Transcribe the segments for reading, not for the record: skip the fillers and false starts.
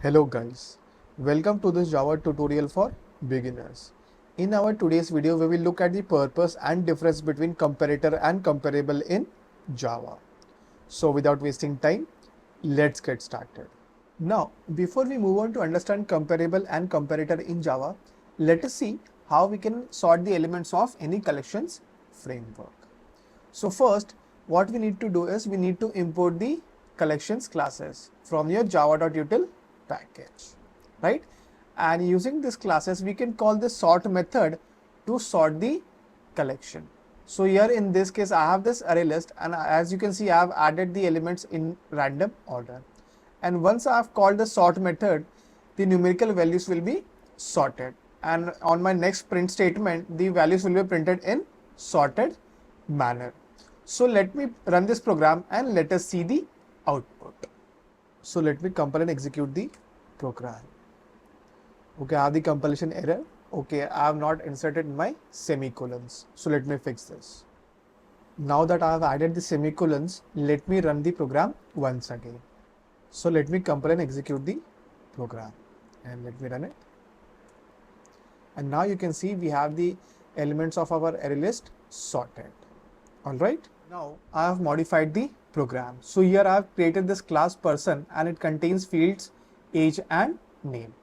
Hello guys, welcome to this Java tutorial for beginners. In our today's video, we will look at the purpose and difference between comparator and comparable in Java. So without wasting time, let's get started. Now, before we move on to understand comparable and comparator in Java, let us see how we can sort the elements of any collections framework. So first, what we need to do is we need to import the collections classes from your java.util package, right? And using these classes, we can call the sort method to sort the collection. So here in this case, I have this array list, and as you can see, I have added the elements in random order. And once I have called the sort method, the numerical values will be sorted. And on my next print statement, the values will be printed in sorted manner. So let me run this program and let us see the output. So let me compile and execute the program. Okay, I have the compilation error. Okay, I have not inserted my semicolons. So let me fix this. Now that I have added the semicolons, let me run the program once again. So let me compile and execute the program and let me run it. And now you can see we have the elements of our array list sorted. Alright, now I have modified the program. So here I have created this class person and it contains fields age and name.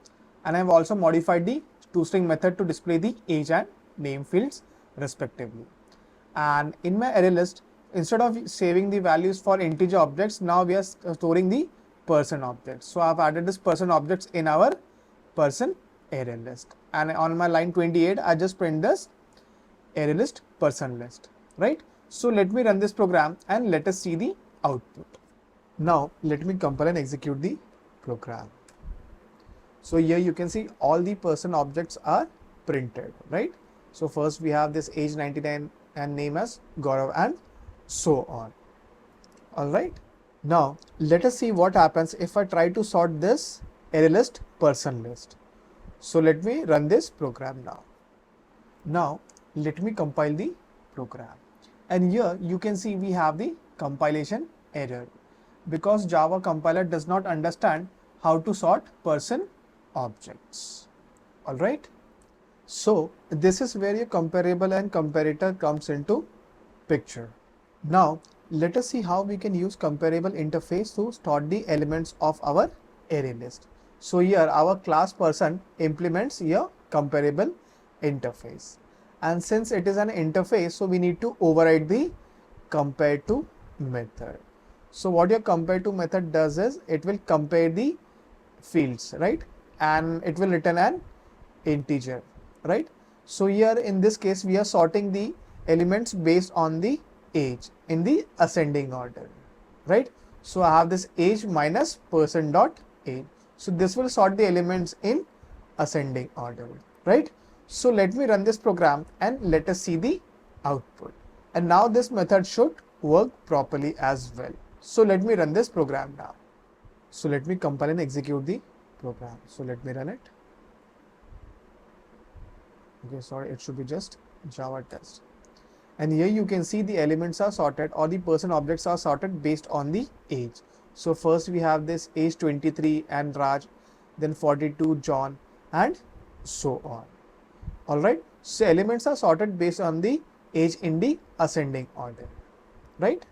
And I have also modified the toString method to display the age and name fields respectively. And in my array list, instead of saving the values for integer objects, now we are storing the person objects. So I have added this person objects in our person array list. And on my line 28, I just print this array list person list, right? So let me run this program and let us see the output. Now let me compile and execute the program. So here you can see all the person objects are printed, right? So first we have this age 99 and name as Gaurav and so on. All right. Now let us see what happens if I try to sort this array list person list. So let me run this program now. Now let me compile the program. And here you can see we have the compilation error because Java compiler does not understand how to sort person objects. All right. So this is where your comparable and comparator comes into picture. Now let us see how we can use comparable interface to sort the elements of our array list. So here our class person implements your comparable interface. And since it is an interface, so we need to override the compareTo method. So what your compareTo method does is it will compare the fields, right? And it will return an integer, right? So here in this case, we are sorting the elements based on the age in the ascending order, right? So I have this age minus person dot age. So this will sort the elements in ascending order, right? So let me run this program and let us see the output. And now this method should work properly as well. So let me run this program now. So let me compile and execute the program. So let me run it. Okay, sorry, it should be just Java test. And here you can see the elements are sorted or the person objects are sorted based on the age. So first we have this age 23 and Raj, then 42 John and so on. Alright, so elements are sorted based on the age in the ascending order, right?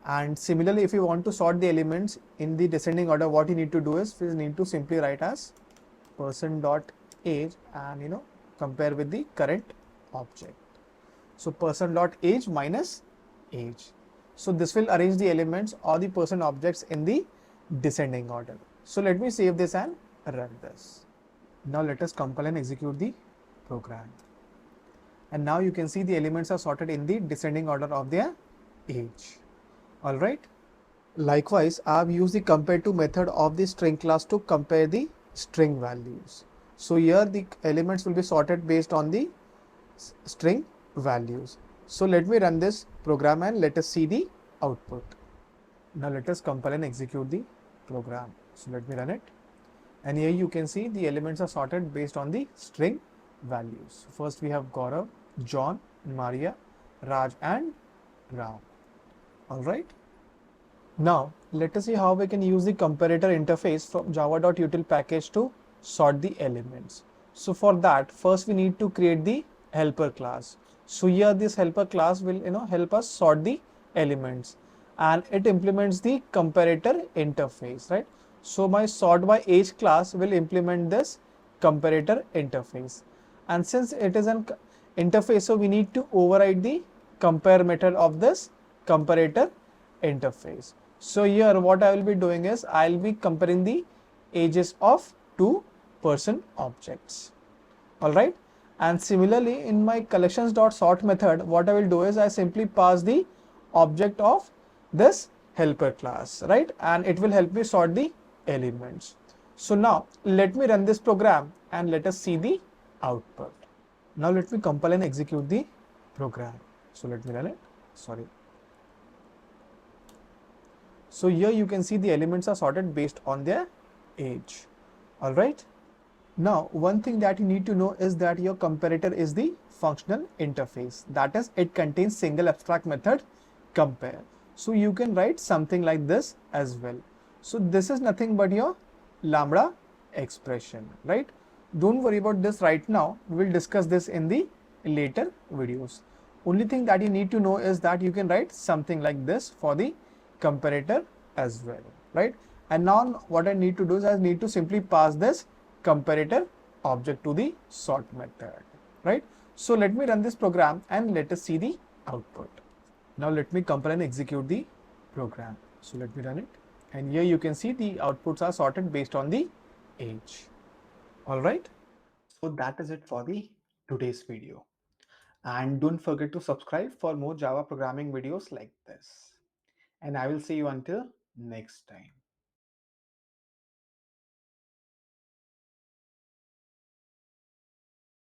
And similarly, if you want to sort the elements in the descending order, what you need to do is you need to simply write as person dot age and compare with the current object. So person dot age minus age. So this will arrange the elements or the person objects in the descending order. So let me save this and run this. Now let us compile and execute the program. And now you can see the elements are sorted in the descending order of their age. All right. Likewise, I have used the compareTo method of the string class to compare the string values. So here the elements will be sorted based on the string values. So let me run this program and let us see the output. Now let us compile and execute the program. So let me run it. And here you can see the elements are sorted based on the string values. First we have Gaurav, John, Maria, Raj and Ram. All right. Now let us see how we can use the comparator interface from java.util package to sort the elements. So for that, first we need to create the helper class. So here this helper class will help us sort the elements, and it implements the comparator interface, right? So my sort by age class will implement this comparator interface, and since it is an interface, so we need to override the compare method of this comparator interface. So here what I will be doing is I'll be comparing the ages of two person objects. Alright. And similarly in my collections.sort method, what I will do is I simply pass the object of this helper class, right? And it will help me sort the elements. So now let me run this program and let us see the output. Now let me compile and execute the program. So let me run it. Sorry. So here you can see the elements are sorted based on their age. All right. Now, one thing that you need to know is that your comparator is the functional interface. That is, it contains single abstract method compare. So you can write something like this as well. So this is nothing but your Lambda expression, right? Don't worry about this right now. We'll discuss this in the later videos. Only thing that you need to know is that you can write something like this for the comparator as well, right? And now what I need to do is I need to simply pass this comparator object to the sort method, right? So let me run this program and let us see the output. Now let me compile and execute the program. So let me run it. And here you can see the outputs are sorted based on the age. All right. So that is it for the today's video. And don't forget to subscribe for more Java programming videos like this. And I will see you until next time.